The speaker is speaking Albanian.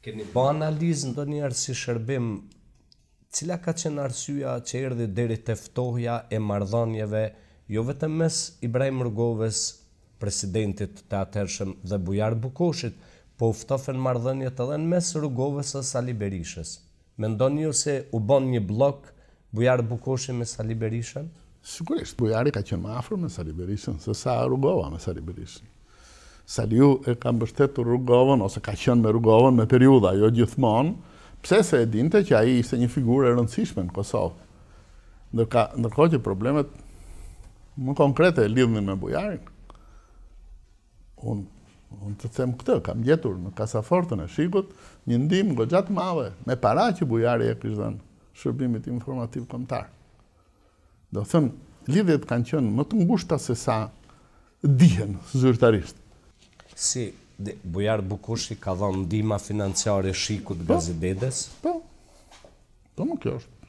Keni bo analizë ndonjëherë si shërbim, cila ka qenë arsyeja që erdhi deri te ftohja e marrëdhënieve, jo vetëm mes Ibrahim Rrugovës, presidentit të atëhershëm, dhe Bujar Bukushit, po u ftofen marrëdhëniet edhe në mes Rrugovës e Sali Berishës. Mendoni ju se u bën një blok Bujar Bukushi me Sali Berishën? Sigurisht, Bujari ka qenë më afër me Sali Berishën se sa Rrugova me Sali Berishën. Saliu e ka mbështetur Rrugovën, ose ka qenë me Rrugovën me periudha, jo gjithmonë, pse se e dinte që ai ishte një figurë e rëndësishme në Kosovë. Ndërkohë që problemet më konkrete e lidhin me Bujarin. Unë të them këtë, kam gjetur në kasafortën e Shikut një ndihmë goxha të madhe me para që Bujari e kishte dhënë shërbimit informativ kombëtar. Do thënë, lidhjet kanë qenë më të ngushta se sa dihen zyrtarisht. Si Bujar Bukushi ka dhënë ndihma financiare Shikut Gazidedes? Po, më kjo është.